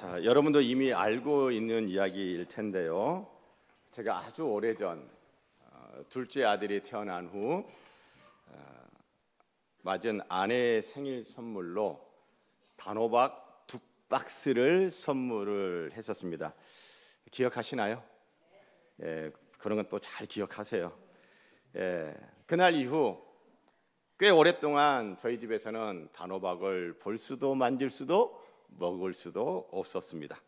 자, 여러분도 이미 알고 있는 이야기일 텐데요. 제가 아주 오래전 둘째 아들이 태어난 후 맞은 아내의 생일 선물로 단호박 2박스를 선물을 했었습니다. 기억하시나요? 예, 그런 건 또 잘 기억하세요. 예, 그날 이후 꽤 오랫동안 저희 집에서는 단호박을 볼 수도 만질 수도 먹을 수도 없었습니다.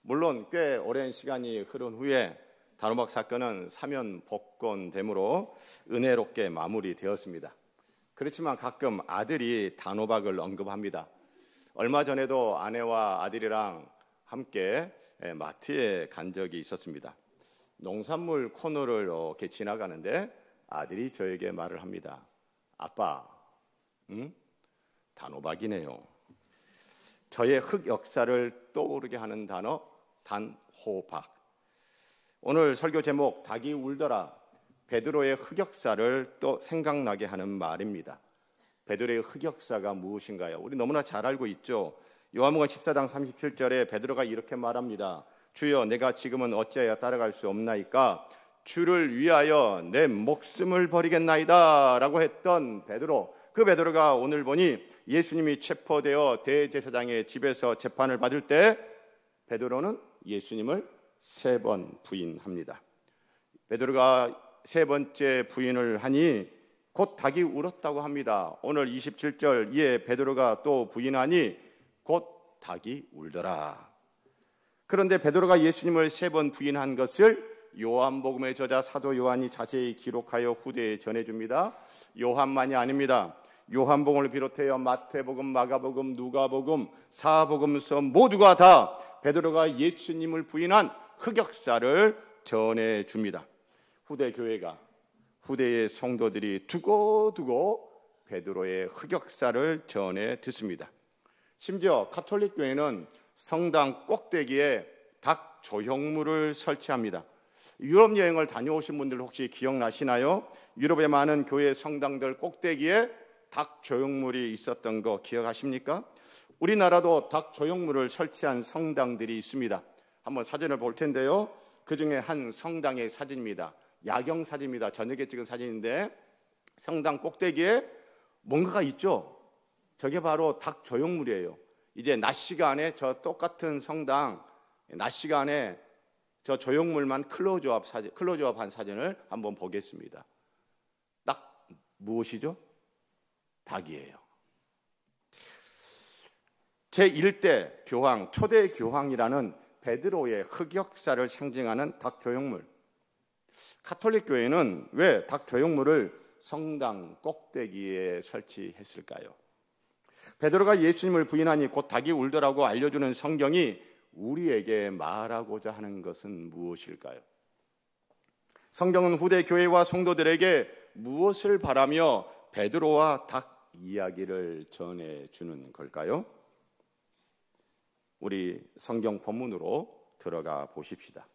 물론 꽤 오랜 시간이 흐른 후에 단호박 사건은 사면 복권됨으로 은혜롭게 마무리되었습니다. 그렇지만 가끔 아들이 단호박을 언급합니다. 얼마 전에도 아내와 아들이랑 함께 마트에 간 적이 있었습니다. 농산물 코너를 이렇게 지나가는데 아들이 저에게 말을 합니다. 아빠, 단호박이네요. 저의 흑역사를 떠오르게 하는 단어 단호박. 오늘 설교 제목 닭이 울더라. 베드로의 흑역사를 또 생각나게 하는 말입니다. 베드로의 흑역사가 무엇인가요? 우리 너무나 잘 알고 있죠. 요한복음 14장 37절에 베드로가 이렇게 말합니다. 주여, 내가 지금은 어찌하여 따라갈 수 없나이까? 주를 위하여 내 목숨을 버리겠나이다 라고 했던 베드로. 그 베드로가 오늘 보니 예수님이 체포되어 대제사장의 집에서 재판을 받을 때 베드로는 예수님을 3번 부인합니다. 베드로가 3번째 부인을 하니 곧 닭이 울었다고 합니다. 오늘 27절 이에 베드로가 또 부인하니 곧 닭이 울더라. 그런데 베드로가 예수님을 3번 부인한 것을 요한복음의 저자 사도 요한이 자세히 기록하여 후대에 전해줍니다. 요한만이 아닙니다. 요한복음을 비롯하여 마태복음, 마가복음, 누가복음, 사복음서 모두가 다 베드로가 예수님을 부인한 흑역사를 전해줍니다. 후대 교회가, 후대의 성도들이 두고두고 베드로의 흑역사를 전해 듣습니다. 심지어 가톨릭 교회는 성당 꼭대기에 닭 조형물을 설치합니다. 유럽 여행을 다녀오신 분들 혹시 기억나시나요? 유럽의 많은 교회 성당들 꼭대기에 닭 조형물이 있었던 거 기억하십니까? 우리나라도 닭 조형물을 설치한 성당들이 있습니다. 한번 사진을 볼 텐데요. 그 중에 한 성당의 사진입니다. 야경 사진입니다. 저녁에 찍은 사진인데 성당 꼭대기에 뭔가가 있죠? 저게 바로 닭 조형물이에요. 이제 낮 시간에 저 똑같은 성당 낮 시간에 저 조형물만 클로즈업한 사진을 한번 보겠습니다. 딱 무엇이죠? 닭이에요. 제1대 교황, 초대 교황이라는 베드로의 흑역사를 상징하는 닭 조형물. 가톨릭 교회는 왜 닭 조형물을 성당 꼭대기에 설치했을까요? 베드로가 예수님을 부인하니 곧 닭이 울더라고 알려주는 성경이 우리에게 말하고자 하는 것은 무엇일까요? 성경은 후대 교회와 성도들에게 무엇을 바라며 베드로와 닭 이야기를 전해주는 걸까요? 우리 성경 본문으로 들어가 보십시다.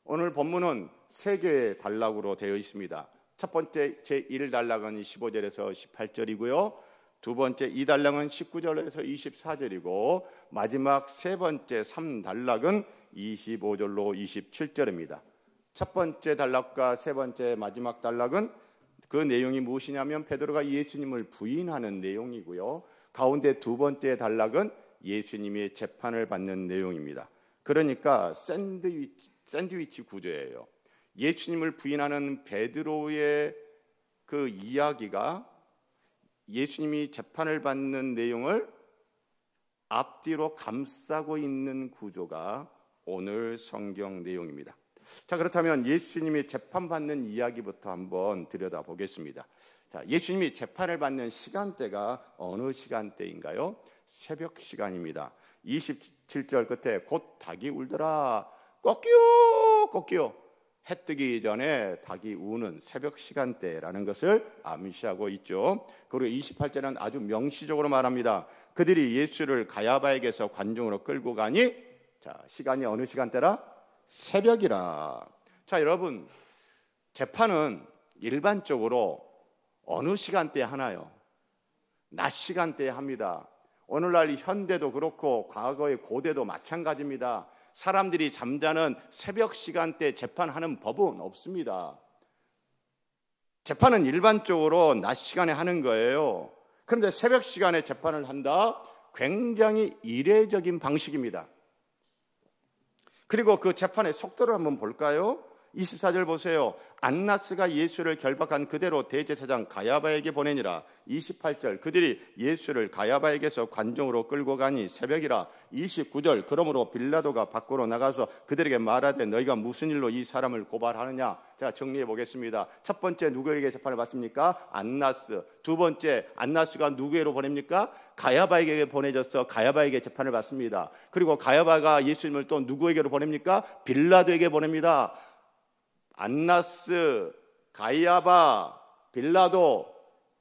오늘 본문은 3개의 단락으로 되어 있습니다. 첫 번째 제1단락은 15절에서 18절이고요. 두 번째 2단락은 19절에서 24절이고 마지막 세 번째 3단락은 25절로 27절입니다. 첫 번째 단락과 세 번째 마지막 단락은 그 내용이 무엇이냐면 베드로가 예수님을 부인하는 내용이고요. 가운데 두 번째 단락은 예수님이 재판을 받는 내용입니다. 그러니까 샌드위치 구조예요. 예수님을 부인하는 베드로의 그 이야기가 예수님이 재판을 받는 내용을 앞뒤로 감싸고 있는 구조가 오늘 성경 내용입니다. 자, 그렇다면 예수님이 재판받는 이야기부터 한번 들여다보겠습니다. 자, 예수님이 재판을 받는 시간대가 어느 시간대인가요? 새벽 시간입니다. 27절 끝에 곧 닭이 울더라. 꺾여 꺾여. 해 뜨기 전에 닭이 우는 새벽 시간대라는 것을 암시하고 있죠. 그리고 28절은 아주 명시적으로 말합니다. 그들이 예수를 가야바에게서 관중으로 끌고 가니 자, 시간이 어느 시간대라? 새벽이라. 자, 여러분, 재판은 일반적으로 어느 시간대에 하나요? 낮 시간대에 합니다. 오늘날 현대도 그렇고 과거의 고대도 마찬가지입니다. 사람들이 잠자는 새벽 시간대 재판하는 법은 없습니다. 재판은 일반적으로 낮 시간에 하는 거예요. 그런데 새벽 시간에 재판을 한다? 굉장히 이례적인 방식입니다. 그리고 그 재판의 속도를 한번 볼까요? 24절 보세요. 안나스가 예수를 결박한 그대로 대제사장 가야바에게 보내니라. 28절 그들이 예수를 가야바에게서 관정으로 끌고 가니 새벽이라. 29절 그러므로 빌라도가 밖으로 나가서 그들에게 말하되 너희가 무슨 일로 이 사람을 고발하느냐. 제가 정리해 보겠습니다. 첫 번째 누구에게 재판을 받습니까? 안나스. 두 번째 안나스가 누구에게로 보냅니까? 가야바에게 보내져서 가야바에게 재판을 받습니다. 그리고 가야바가 예수님을 또 누구에게로 보냅니까? 빌라도에게 보냅니다. 안나스, 가야바, 빌라도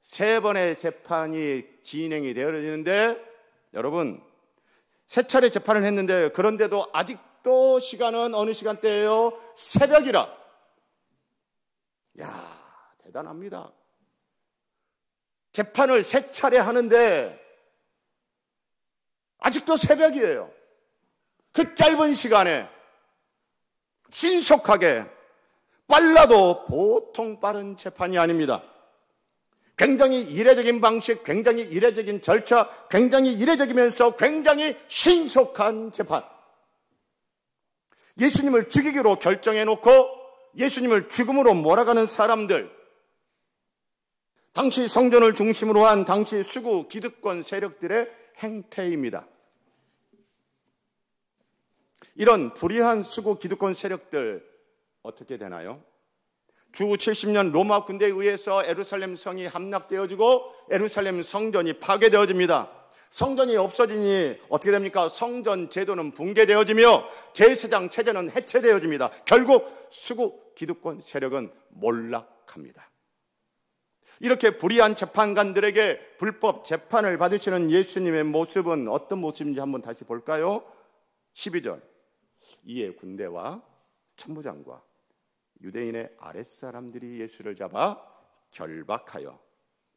세 번의 재판이 진행이 되어지는데 여러분 세 차례 재판을 했는데 그런데도 아직도 시간은 어느 시간대예요? 새벽이라. 야, 대단합니다. 재판을 세 차례 하는데 아직도 새벽이에요. 그 짧은 시간에 신속하게 빨라도 보통 빠른 재판이 아닙니다. 굉장히 이례적인 방식, 굉장히 이례적인 절차, 굉장히 이례적이면서 굉장히 신속한 재판. 예수님을 죽이기로 결정해놓고 예수님을 죽음으로 몰아가는 사람들, 당시 성전을 중심으로 한 당시 수구 기득권 세력들의 행태입니다. 이런 불의한 수구 기득권 세력들 어떻게 되나요? 주 70년 로마 군대에 의해서 예루살렘 성이 함락되어지고 예루살렘 성전이 파괴되어집니다. 성전이 없어지니 어떻게 됩니까? 성전 제도는 붕괴되어지며 제사장 체제는 해체되어집니다. 결국 수구 기득권 세력은 몰락합니다. 이렇게 불의한 재판관들에게 불법 재판을 받으시는 예수님의 모습은 어떤 모습인지 한번 다시 볼까요? 12절 이에 군대와 천부장과 유대인의 아랫사람들이 예수를 잡아 결박하여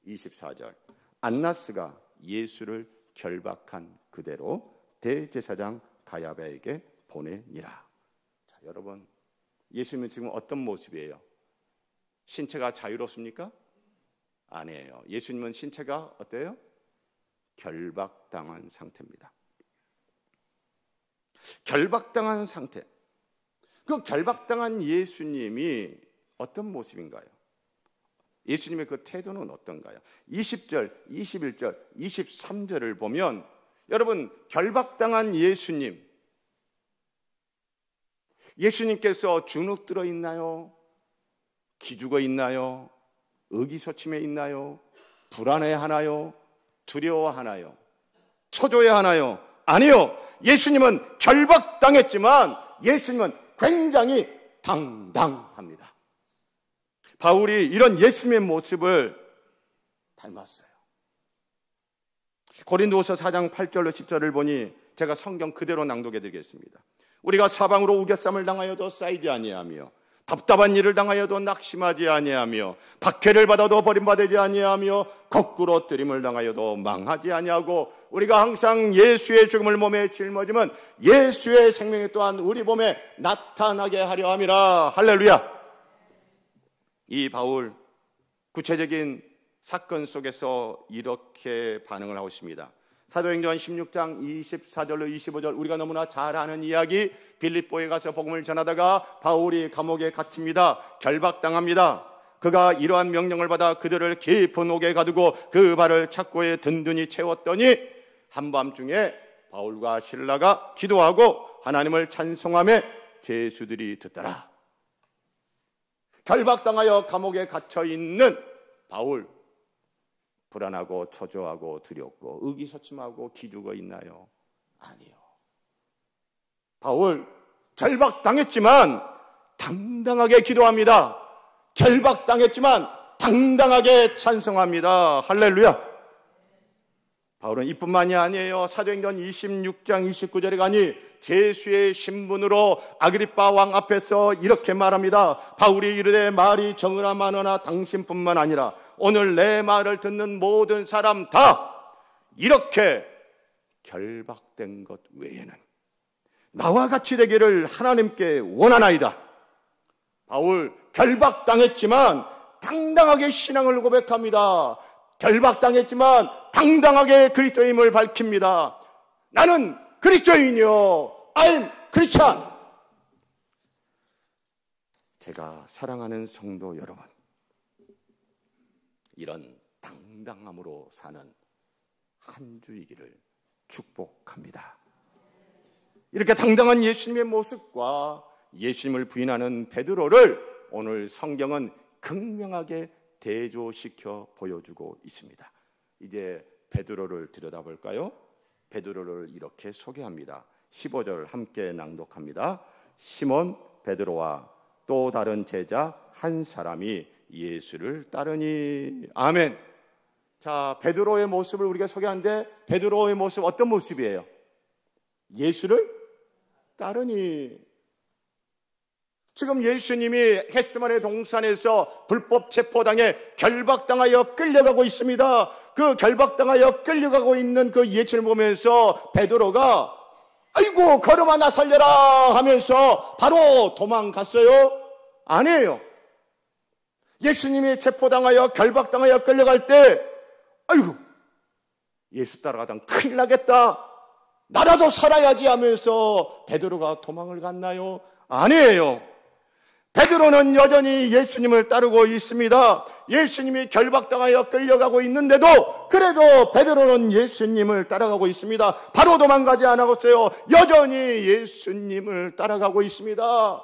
24절 안나스가 예수를 결박한 그대로 대제사장 가야바에게 보내니라. 자, 여러분 예수님은 지금 어떤 모습이에요? 신체가 자유롭습니까? 아니에요. 예수님은 신체가 어때요? 결박당한 상태입니다. 결박당한 상태. 그 결박당한 예수님이 어떤 모습인가요? 예수님의 그 태도는 어떤가요? 20절, 21절, 23절을 보면 여러분 결박당한 예수님께서 주눅 들어 있나요? 기죽어 있나요? 의기소침해 있나요? 불안해하나요? 두려워하나요? 초조해하나요? 아니요. 예수님은 결박당했지만 예수님은 굉장히 당당합니다. 바울이 이런 예수님의 모습을 닮았어요. 고린도후서 4장 8절로 10절을 보니 제가 성경 그대로 낭독해 드리겠습니다. 우리가 사방으로 우겨쌈을 당하여도 쌓이지 아니하며 답답한 일을 당하여도 낙심하지 아니하며 박해를 받아도 버림받지 아니하며 거꾸로 뜨림을 당하여도 망하지 아니하고 우리가 항상 예수의 죽음을 몸에 짊어지면 예수의 생명이 또한 우리 몸에 나타나게 하려 함이라. 할렐루야. 이 바울 구체적인 사건 속에서 이렇게 반응을 하고 있습니다. 사도행전 16장 24절로 25절 우리가 너무나 잘 아는 이야기. 빌립보에 가서 복음을 전하다가 바울이 감옥에 갇힙니다. 결박당합니다. 그가 이러한 명령을 받아 그들을 깊은 옥에 가두고 그 발을 착고에 든든히 채웠더니 한밤중에 바울과 실라가 기도하고 하나님을 찬송하며 제수들이 듣더라. 결박당하여 감옥에 갇혀있는 바울, 불안하고 초조하고 두렵고 의기소침하고 기죽어 있나요? 아니요. 바울 결박당했지만 당당하게 기도합니다. 결박당했지만 당당하게 찬송합니다. 할렐루야. 바울은 이뿐만이 아니에요. 사도행전 26장 29절에 가니 제수의 신분으로 아그리빠 왕 앞에서 이렇게 말합니다. 바울이 이르되 말이 정으나 많으나 당신뿐만 아니라 오늘 내 말을 듣는 모든 사람 다 이렇게 결박된 것 외에는 나와 같이 되기를 하나님께 원하나이다. 바울 결박당했지만 당당하게 신앙을 고백합니다. 결박당했지만 당당하게 그리스도임을 밝힙니다. 나는 그리스도인이요. I'm Christian. 제가 사랑하는 성도 여러분, 이런 당당함으로 사는 한 주이기를 축복합니다. 이렇게 당당한 예수님의 모습과 예수님을 부인하는 베드로를 오늘 성경은 극명하게 대조시켜 보여주고 있습니다. 이제 베드로를 들여다볼까요? 베드로를 이렇게 소개합니다. 15절 함께 낭독합니다. 시몬 베드로와 또 다른 제자 한 사람이 예수를 따르니. 아멘. 자, 베드로의 모습을 우리가 소개하는데 베드로의 모습 어떤 모습이에요? 예수를 따르니. 지금 예수님이 겟세마네 동산에서 불법 체포당해 결박당하여 끌려가고 있습니다. 그 결박당하여 끌려가고 있는 그 예수님을 보면서 베드로가 아이고 걸음아 나 살려라 하면서 바로 도망갔어요? 아니에요. 예수님이 체포당하여 결박당하여 끌려갈 때 아이고 예수 따라가다 큰일 나겠다, 나라도 살아야지 하면서 베드로가 도망을 갔나요? 아니에요. 베드로는 여전히 예수님을 따르고 있습니다. 예수님이 결박당하여 끌려가고 있는데도 그래도 베드로는 예수님을 따라가고 있습니다. 바로 도망가지 않았어요. 여전히 예수님을 따라가고 있습니다.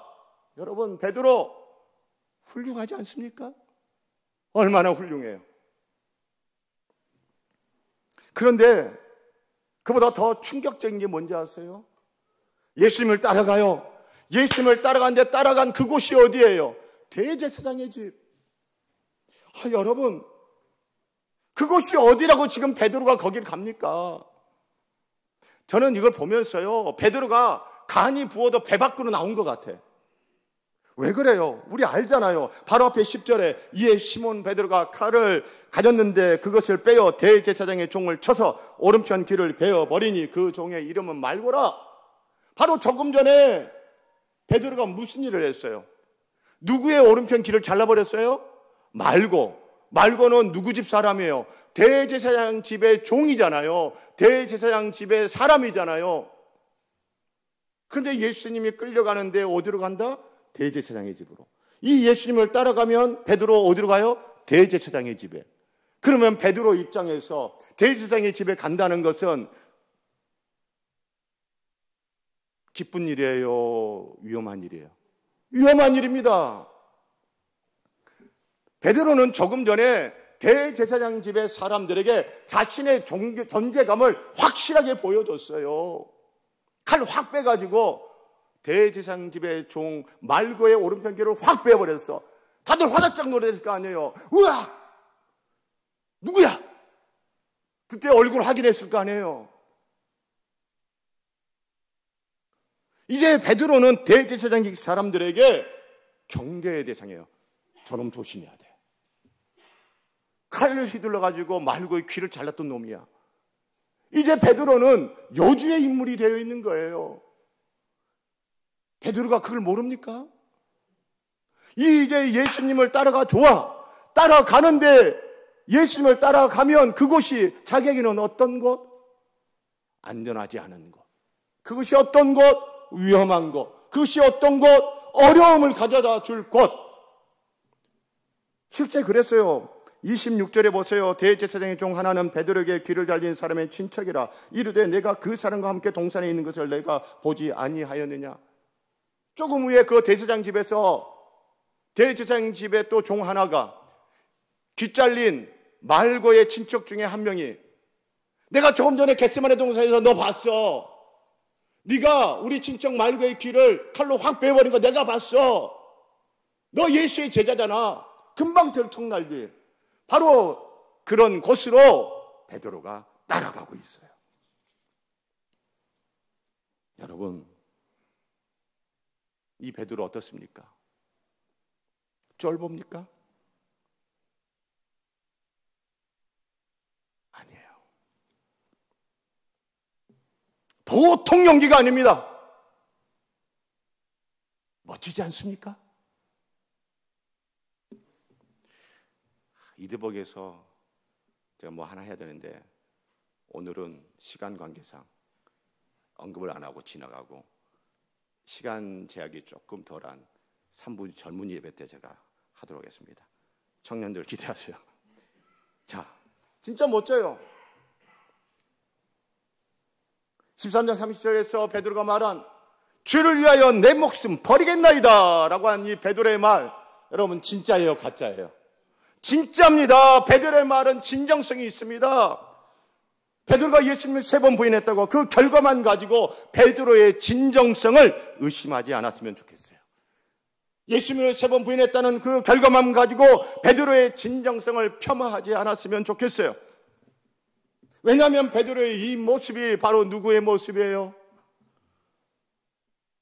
여러분, 베드로 훌륭하지 않습니까? 얼마나 훌륭해요. 그런데 그보다 더 충격적인 게 뭔지 아세요? 예수님을 따라가요. 예수님을 따라가는데 따라간 그곳이 어디예요? 대제사장의 집. 여러분, 그곳이 어디라고 지금 베드로가 거기를 갑니까? 저는 이걸 보면서요, 베드로가 간이 부어도 배 밖으로 나온 것 같아. 왜 그래요? 우리 알잖아요. 바로 앞에 10절에 이에 시몬 베드로가 칼을 가졌는데 그것을 빼어 대제사장의 종을 쳐서 오른편 귀를 베어버리니 그 종의 이름은 말고라. 바로 조금 전에 베드로가 무슨 일을 했어요? 누구의 오른편 귀를 잘라버렸어요? 말고는 누구 집 사람이에요? 대제사장 집의 종이잖아요. 대제사장 집의 사람이잖아요. 그런데 예수님이 끌려가는데 어디로 간다? 대제사장의 집으로. 이 예수님을 따라가면 베드로 어디로 가요? 대제사장의 집에. 그러면 베드로 입장에서 대제사장의 집에 간다는 것은 기쁜 일이에요? 위험한 일이에요? 위험한 일입니다. 베드로는 조금 전에 대제사장 집의 사람들에게 자신의 존재감을 확실하게 보여줬어요. 칼 확 빼가지고 대제사장 집의 종 말고의 오른편 귀를 확 빼버렸어. 다들 화들짝 놀랐을 거 아니에요. 우와! 누구야? 그때 얼굴 확인했을 거 아니에요. 이제 베드로는 대제사장 사람들에게 경계의 대상이에요. 저놈 조심해야 돼. 칼을 휘둘러가지고 말고의 귀를 잘랐던 놈이야. 이제 베드로는 여주의 인물이 되어 있는 거예요. 베드로가 그걸 모릅니까? 이제 예수님을 따라가 좋아. 따라가는데 예수님을 따라가면 그곳이 자기에게는 어떤 곳? 안전하지 않은 곳. 그것이 어떤 곳? 위험한 곳. 그것이 어떤 곳? 어려움을 가져다 줄 곳. 실제 그랬어요. 26절에 보세요. 대제사장의 종 하나는 베드로에게 귀를 잘린 사람의 친척이라 이르되 내가 그 사람과 함께 동산에 있는 것을 내가 보지 아니하였느냐. 조금 후에 그 대제사장 집에서 대제사장 집에 또 종 하나가 귀 잘린 말고의 친척 중에 한 명이 내가 조금 전에 겟세마네 동산에서 너 봤어. 네가 우리 친척 말고의 귀를 칼로 확 베어버린 거 내가 봤어. 너 예수의 제자잖아. 금방 들통날지. 바로 그런 곳으로 베드로가 따라가고 있어요. 여러분, 이 베드로 어떻습니까? 쫄봅니까? 아니에요. 보통 용기가 아닙니다. 멋지지 않습니까? 이드벅에서 제가 뭐 하나 해야 되는데 오늘은 시간 관계상 언급을 안 하고 지나가고 시간 제약이 조금 덜한 3부 젊은이 예배 때 제가 하도록 하겠습니다. 청년들 기대하세요. 자, 진짜 멋져요. 13장 30절에서 베드로가 말한 주를 위하여 내 목숨 버리겠나이다 라고 한 이 베드로의 말, 여러분 진짜예요, 가짜예요? 진짜입니다. 베드로의 말은 진정성이 있습니다. 베드로가 예수님을 3번 부인했다고 그 결과만 가지고 베드로의 진정성을 의심하지 않았으면 좋겠어요. 예수님을 3번 부인했다는 그 결과만 가지고 베드로의 진정성을 폄하하지 않았으면 좋겠어요. 왜냐하면 베드로의 이 모습이 바로 누구의 모습이에요?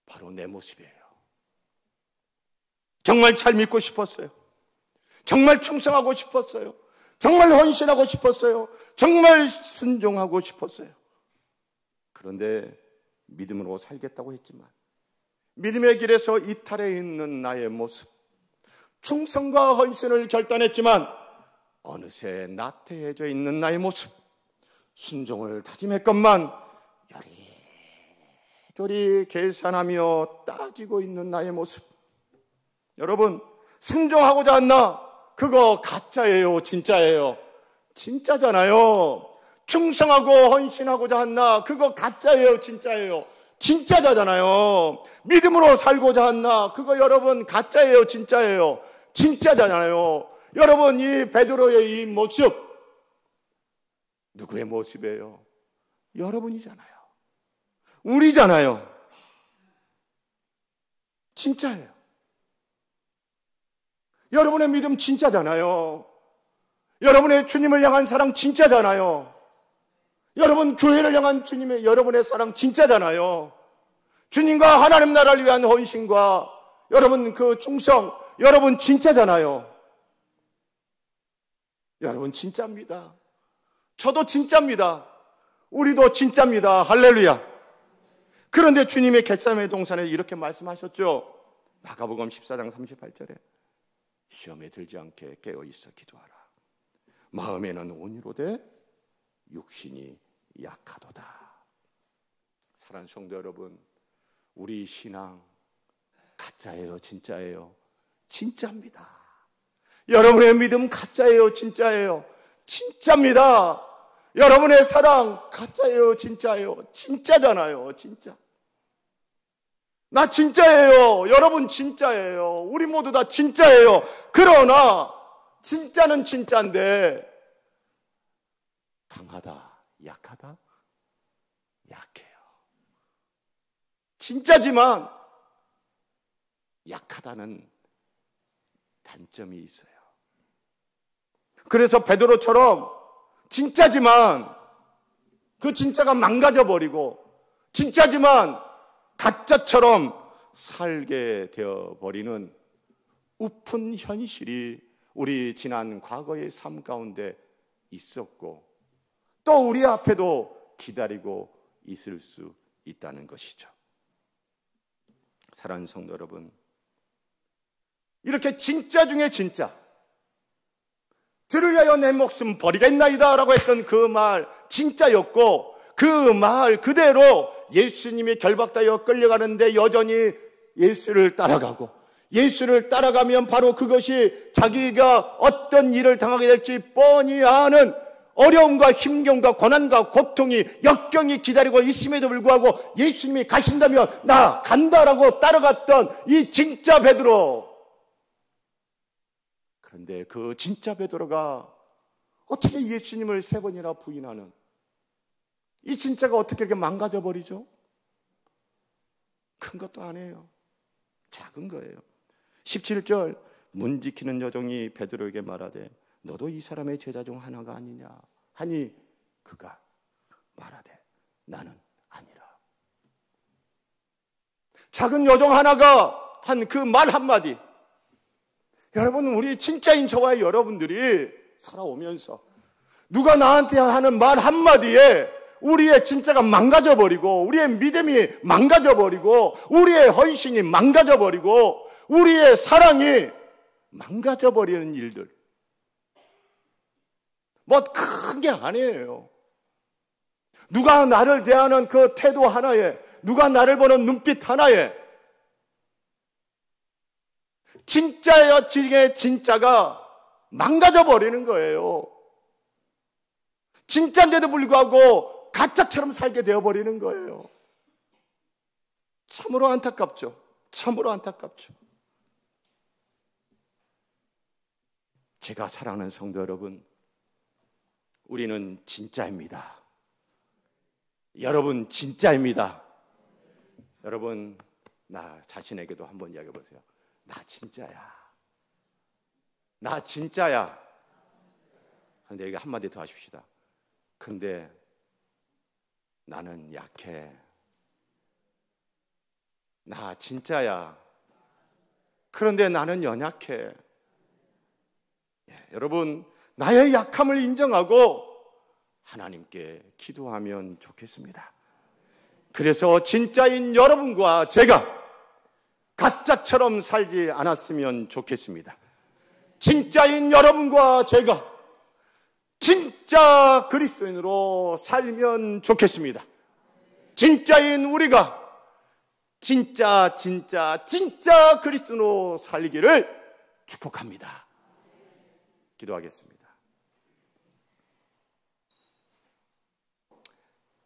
바로 내 모습이에요. 정말 잘 믿고 싶었어요. 정말 충성하고 싶었어요. 정말 헌신하고 싶었어요. 정말 순종하고 싶었어요. 그런데 믿음으로 살겠다고 했지만 믿음의 길에서 이탈해 있는 나의 모습, 충성과 헌신을 결단했지만 어느새 나태해져 있는 나의 모습, 순종을 다짐했건만 요리조리 계산하며 따지고 있는 나의 모습. 여러분, 순종하고자 했나? 그거 가짜예요, 진짜예요? 진짜잖아요. 충성하고 헌신하고자 했나? 그거 가짜예요, 진짜예요? 진짜잖아요. 믿음으로 살고자 했나? 그거 여러분 가짜예요, 진짜예요? 진짜잖아요. 여러분, 이 베드로의 이 모습 누구의 모습이에요? 여러분이잖아요. 우리잖아요. 진짜예요. 여러분의 믿음 진짜잖아요. 여러분의 주님을 향한 사랑 진짜잖아요. 여러분 교회를 향한 주님의 여러분의 사랑 진짜잖아요. 주님과 하나님 나라를 위한 헌신과 여러분 그 충성, 여러분 진짜잖아요. 여러분 진짜입니다. 저도 진짜입니다. 우리도 진짜입니다. 할렐루야. 그런데 주님의 겟세마네 동산에 이렇게 말씀하셨죠. 마가복음 14장 38절에 시험에 들지 않게 깨어있어 기도하라. 마음에는 온유로되 육신이 약하도다. 사랑하는 성도 여러분, 우리 신앙 가짜예요, 진짜예요? 진짜입니다. 여러분의 믿음 가짜예요, 진짜예요? 진짜입니다. 여러분의 사랑 가짜예요, 진짜예요? 진짜잖아요, 진짜. 나 진짜예요. 여러분 진짜예요. 우리 모두 다 진짜예요. 그러나 진짜는 진짜인데 강하다, 약하다? 약해요. 진짜지만 약하다는 단점이 있어요. 그래서 베드로처럼 진짜지만 그 진짜가 망가져버리고 진짜지만 가짜처럼 살게 되어버리는 우픈 현실이 우리 지난 과거의 삶 가운데 있었고 또 우리 앞에도 기다리고 있을 수 있다는 것이죠. 사랑하는 성도 여러분, 이렇게 진짜 중에 진짜, 주를 위하여 내 목숨 버리겠나이다 라고 했던 그 말 진짜였고 그 말 그대로 예수님이 결박당하여 끌려가는데 여전히 예수를 따라가고 예수를 따라가면 바로 그것이 자기가 어떤 일을 당하게 될지 뻔히 아는 어려움과 힘겨움과 고난과 고통이 역경이 기다리고 있음에도 불구하고 예수님이 가신다면 나 간다라고 따라갔던 이 진짜 베드로. 그런데 그 진짜 베드로가 어떻게 예수님을 3번이나 부인하는 이 진짜가 어떻게 이렇게 망가져 버리죠? 큰 것도 아니에요. 작은 거예요. 17절 문 지키는 여종이 베드로에게 말하되 너도 이 사람의 제자 중 하나가 아니냐 하니 그가 말하되 나는 아니라. 작은 여종 하나가 한 그 말 한마디, 여러분 우리 진짜인 저와 여러분들이 살아오면서 누가 나한테 하는 말 한마디에 우리의 진짜가 망가져버리고, 우리의 믿음이 망가져버리고, 우리의 헌신이 망가져버리고, 우리의 사랑이 망가져버리는 일들. 뭐 큰 게 아니에요. 누가 나를 대하는 그 태도 하나에, 누가 나를 보는 눈빛 하나에 진짜예요, 진짜가 망가져버리는 거예요. 진짜인데도 불구하고 가짜처럼 살게 되어버리는 거예요. 참으로 안타깝죠. 참으로 안타깝죠. 제가 사랑하는 성도 여러분, 우리는 진짜입니다. 여러분 진짜입니다. 여러분, 나 자신에게도 한번 이야기해 보세요. 나 진짜야. 나 진짜야. 그런데 여기 한마디 더 하십시다. 근데 나는 약해. 나 진짜야. 그런데 나는 연약해. 여러분, 나의 약함을 인정하고 하나님께 기도하면 좋겠습니다. 그래서 진짜인 여러분과 제가 가짜처럼 살지 않았으면 좋겠습니다. 진짜인 여러분과 제가 진짜 그리스도인으로 살면 좋겠습니다. 진짜인 우리가 진짜 그리스도인으로 살기를 축복합니다. 기도하겠습니다.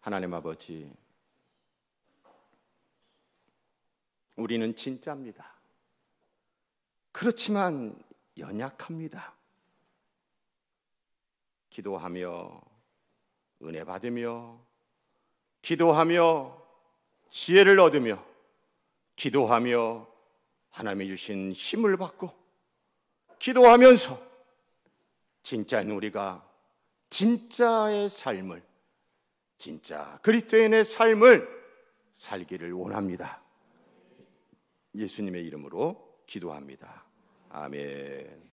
하나님 아버지, 우리는 진짜입니다. 그렇지만 연약합니다. 기도하며 은혜 받으며, 기도하며 지혜를 얻으며, 기도하며 하나님이 주신 힘을 받고, 기도하면서 진짜인 우리가 진짜의 삶을, 진짜 그리스도인의 삶을 살기를 원합니다. 예수님의 이름으로 기도합니다. 아멘.